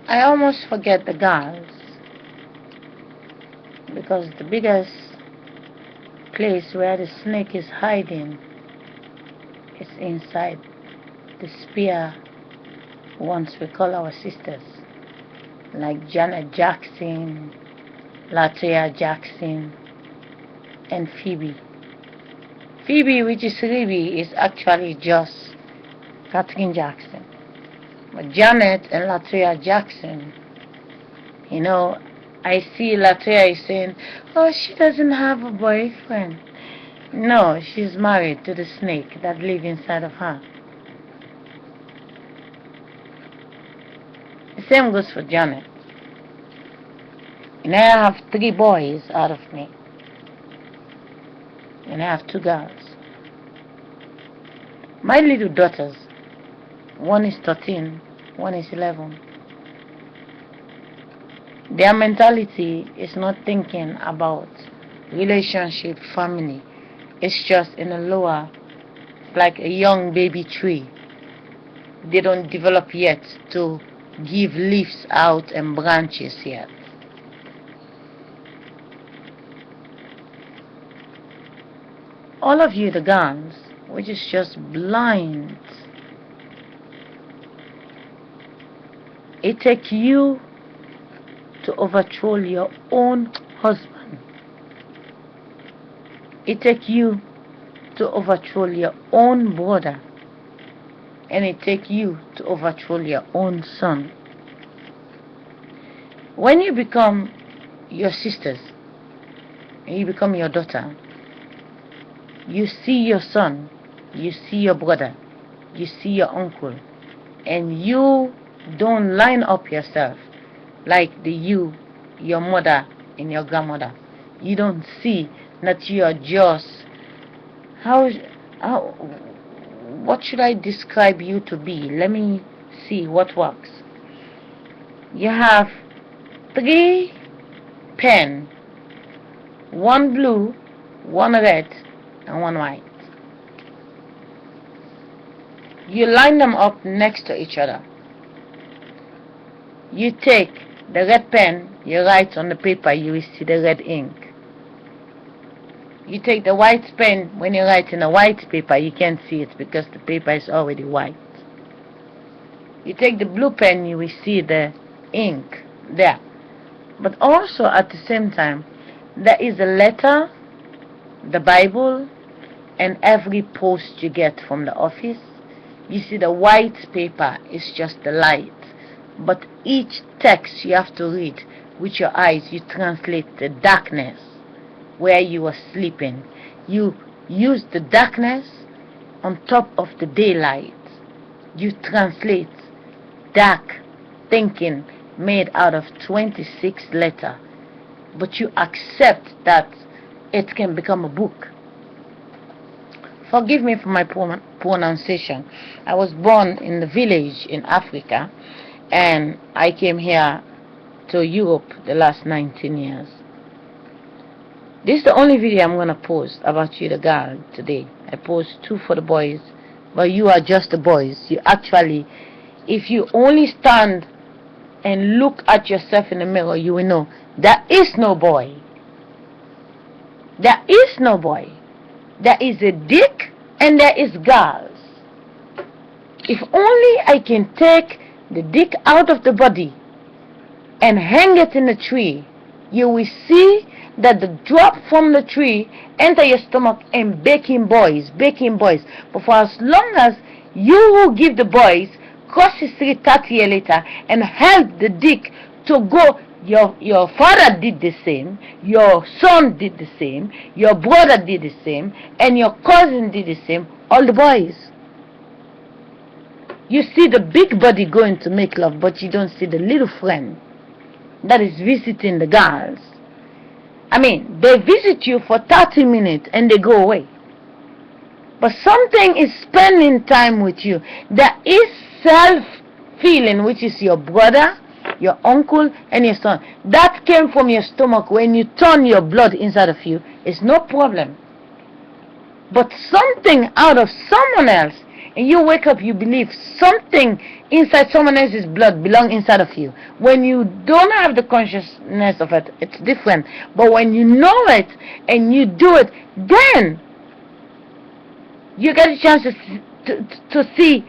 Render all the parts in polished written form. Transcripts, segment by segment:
I almost forget the girls, because the biggest place where the snake is hiding is inside the spear ones we call our sisters, like Janet Jackson, Latoya Jackson, and Phoebe. Phoebe, which is Phoebe, is actually just Katherine Jackson. But Janet and Latoya Jackson, you know, I see Latoya is saying, oh, she doesn't have a boyfriend. No, she's married to the snake that lives inside of her. The same goes for Janet. And I have 3 boys out of me. And I have 2 girls. My little daughters, one is 13, one is 11. Their mentality is not thinking about relationship, family. It's just in a lower, like a young baby tree. They don't develop yet to give leaves out and branches yet. All of you, the guns, which is just blind. It takes you to overthrow your own husband. It takes you to overthrow your own brother. And it takes you to overthrow your own son. When you become your sisters, and you become your daughter, you see your son, you see your brother, you see your uncle, and you don't line up yourself like your mother and your grandmother. You don't see that you are just, what should I describe you to be? Let me see what works. You have 3 pens, 1 blue, 1 red, and 1 white. You line them up next to each other. You take the red pen, you write on the paper, you will see the red ink. You take the white pen, when you write in a white paper, you can't see it because the paper is already white. You take the blue pen, you will see the ink there. But also at the same time, there is a letter, the Bible, and every post you get from the office. You see the white paper is just the light. But each text you have to read with your eyes, you translate the darkness where you were sleeping. You use the darkness on top of the daylight. You translate dark thinking made out of 26 letters. But you accept that it can become a book. Forgive me for my pronunciation. I was born in the village in Africa, and I came here to Europe the last 19 years. This is the only video I'm going to post about you, the girl, today. I post 2 for the boys, but you are just the boys. You actually, if you only stand and look at yourself in the mirror, you will know there is no boy. There is no boy. There is a dick and there is girls. If only I can take the dick out of the body and hang it in the tree, you will see that the drop from the tree enter your stomach and baking boys. But for as long as you who give the boys cross the street 30 years later and help the dick to go, your father did the same, your son did the same, your brother did the same, and your cousin did the same, all the boys. You see the big body going to make love, but you don't see the little friend that is visiting the girls. I mean, they visit you for 30 minutes and they go away. But something is spending time with you. There is self-feeling, which is your brother, your uncle, and your son. That came from your stomach when you turn your blood inside of you. It's no problem. But something out of someone else and you wake up, you believe something inside someone else's blood belong inside of you. When you don't have the consciousness of it, it's different. But when you know it and you do it, then you get a chance to see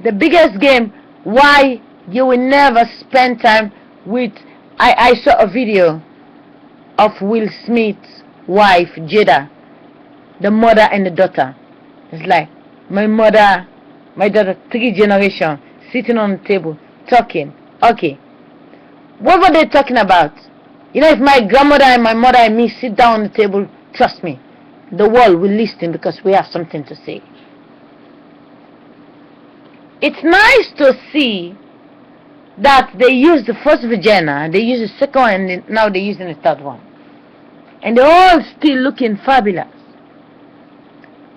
the biggest game. Why you will never spend time with. I saw a video of Will Smith's wife, Jada, the mother and the daughter. It's like my mother, my daughter, 3 generations sitting on the table talking. Okay, what were they talking about? You know, if my grandmother and my mother and me sit down on the table, trust me, the world will listen because we have something to say. It's nice to see that they use the first vagina, they use the second one, and now they're using the third one. And they're all still looking fabulous.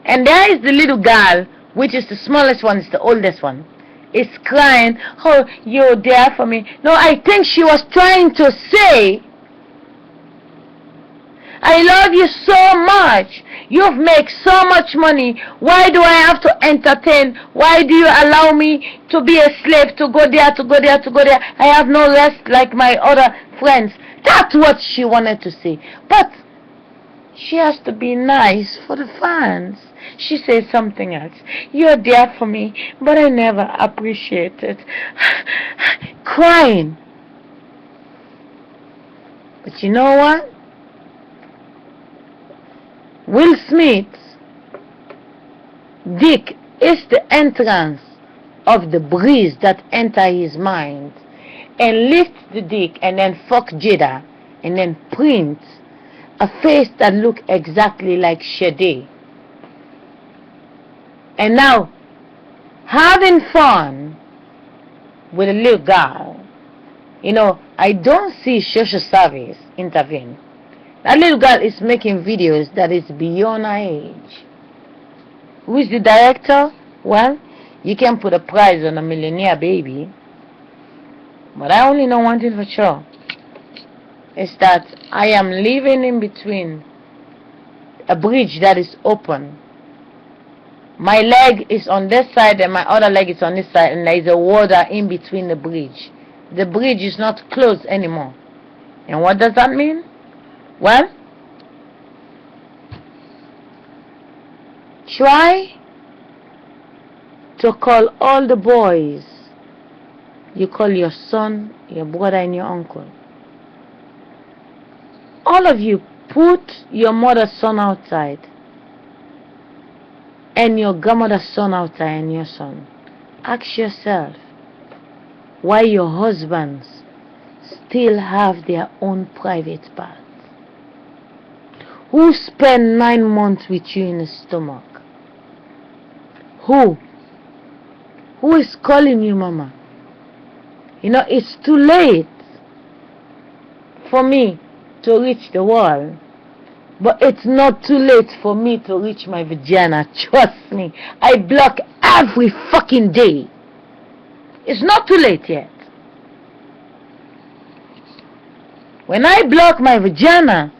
And there is the little girl, which is the smallest one, is the oldest one, is crying, oh, you're there for me. No, I think she was trying to say, I love you so much. You've made so much money. Why do I have to entertain? Why do you allow me to be a slave, to go there, to go there, to go there? I have no rest like my other friends. That's what she wanted to say. But she has to be nice for the fans. She says something else. You're there for me, but I never appreciate it. Crying. But you know what? Will Smith's dick is the entrance of the breeze that enter his mind and lift the dick and then fuck Jada and then print a face that look exactly like Shade. And now having fun with a little girl. You know, I don't see social service intervene. That little girl is making videos that is beyond her age. Who is the director? Well, you can put a prize on a millionaire baby. But I only know one thing for sure. Is that I am living in between a bridge that is open. My leg is on this side and my other leg is on this side, and there is a water in between the bridge. The bridge is not closed anymore. And what does that mean? Well, try to call all the boys. You call your son, your brother, and your uncle. All of you, put your mother's son outside and your grandmother's son outside and your son. Ask yourself why your husbands still have their own private parts. Who spent 9 months with you in the stomach? Who? Who is calling you mama? You know, it's too late for me to reach the wall. But it's not too late for me to reach my vagina. Trust me. I block every fucking day. It's not too late yet. When I block my vagina,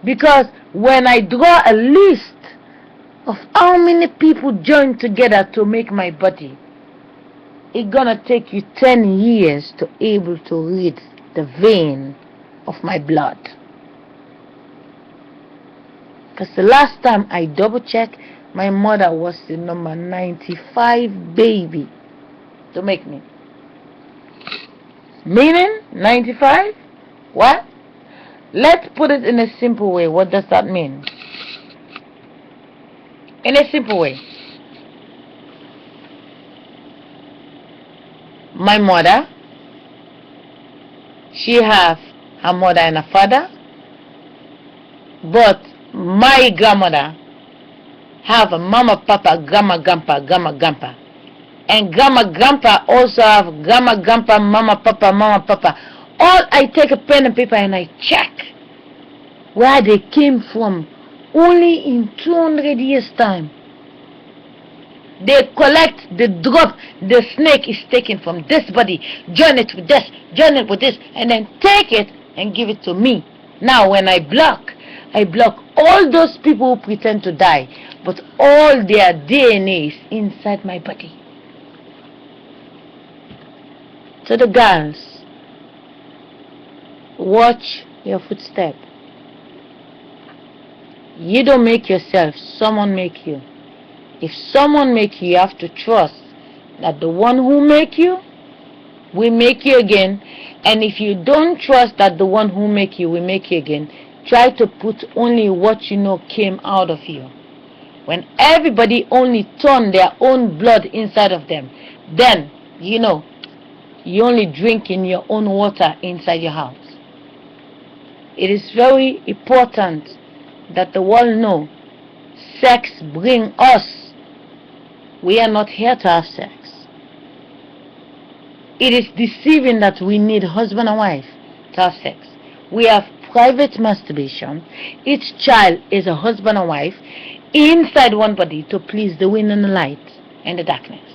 because when I draw a list of how many people join together to make my body, it's gonna take you 10 years to able to read the vein of my blood. Because the last time I double checked, my mother was the number 95 baby to make me. Meaning 95? What? Let's put it in a simple way. What does that mean? In a simple way. My mother, she have her mother and her father, but my grandmother have a mama, papa, grandma, grandpa. And grandma, grandpa also have grandma, grandpa, mama, papa. All I take a pen and paper and I check where they came from. Only in 200 years time. They collect the drop the snake is taken from this body, join it with this, and then take it and give it to me. Now when I block all those people who pretend to die. but all their DNA is inside my body. To the girls, watch your footstep. You don't make yourself, someone make you. If someone make you, you have to trust that the one who make you will make you again. And if you don't trust that the one who make you will make you again, try to put only what you know came out of you. When everybody only turn their own blood inside of them, then you know you only drink in your own water inside your house. It is very important that the world know sex bring us. We are not here to have sex. It is deceiving that we need husband and wife to have sex. We have private masturbation. Each child is a husband and wife inside one body to please the wind and the light and the darkness.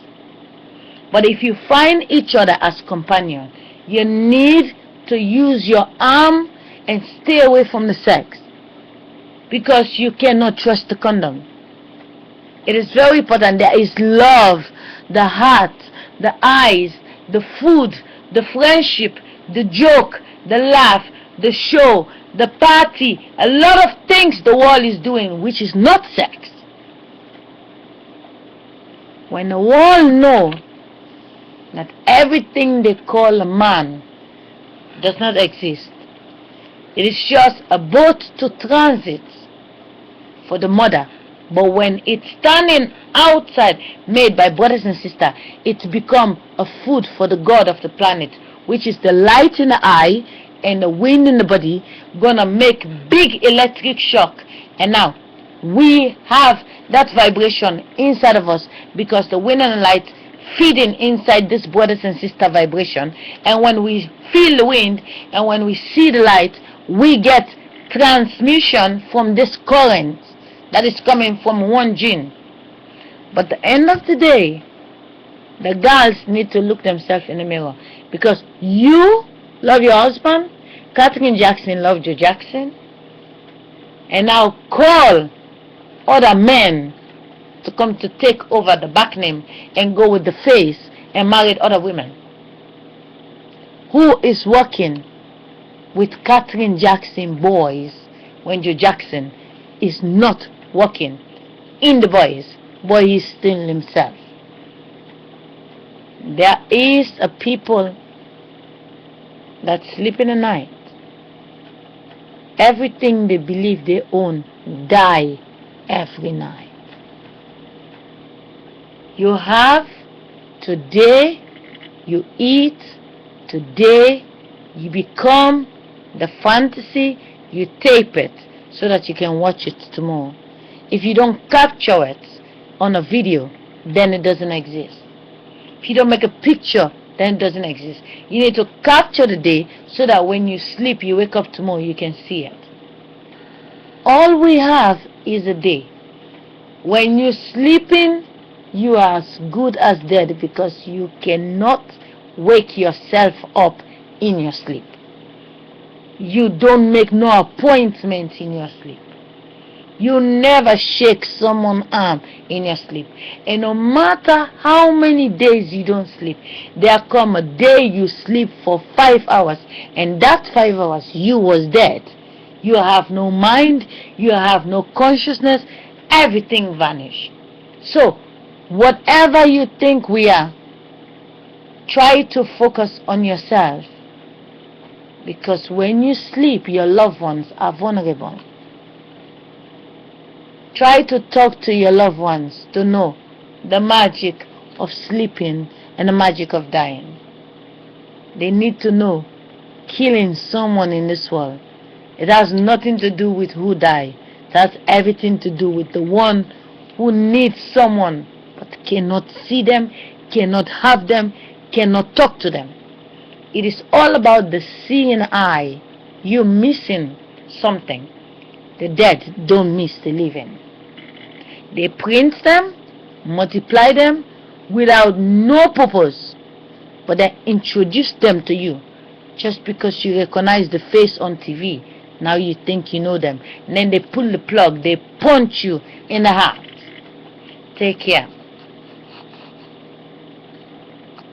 But if you find each other as companion, you need to use your arm and stay away from the sex, because you cannot trust the condom. It is very important. There is love, the heart, the eyes, the food, the friendship, the joke, the laugh, the show, the party, a lot of things the world is doing which is not sex. When the world know that everything they call a man does not exist, it is just a boat to transit for the mother. But when it's standing outside, made by brothers and sisters, it's become a food for the God of the planet, which is the light in the eye and the wind in the body, gonna make big electric shock. And now we have that vibration inside of us, because the wind and the light feeding inside this brothers and sister vibration. And when we feel the wind and when we see the light, we get transmission from this current that is coming from one gene. But at the end of the day, the girls need to look themselves in the mirror, because you love your husband, Katherine Jackson loved Joe Jackson, and now call other men to come to take over the back name and go with the face and marry other women. Who is working with Katherine Jackson boys when Joe Jackson is not working in the boys? Boy, he's still himself. There is a people that sleep in the night. Everything they believe they own die every night. You have today, you eat today, you become the fantasy, you tape it so that you can watch it tomorrow. If you don't capture it on a video, then it doesn't exist. If you don't make a picture, then it doesn't exist. You need to capture the day so that when you sleep, you wake up tomorrow, you can see it. All we have is a day. When you're sleeping, you are as good as dead, because you cannot wake yourself up in your sleep. You don't make no appointments in your sleep. You never shake someone's arm in your sleep. And no matter how many days you don't sleep, there come a day you sleep for 5 hours, and that 5 hours you was dead. You have no mind, you have no consciousness, everything vanished. So whatever you think we are, try to focus on yourself, because when you sleep, your loved ones are vulnerable. Try to talk to your loved ones to know the magic of sleeping and the magic of dying. They need to know killing someone in this world, it has nothing to do with who died. It has everything to do with the one who needs someone but cannot see them, cannot have them, cannot talk to them. It is all about the seeing eye. You're missing something. The dead don't miss the living. They print them, multiply them without no purpose, but they introduce them to you just because you recognize the face on TV. Now you think you know them. And then they pull the plug, they punch you in the heart. Take care.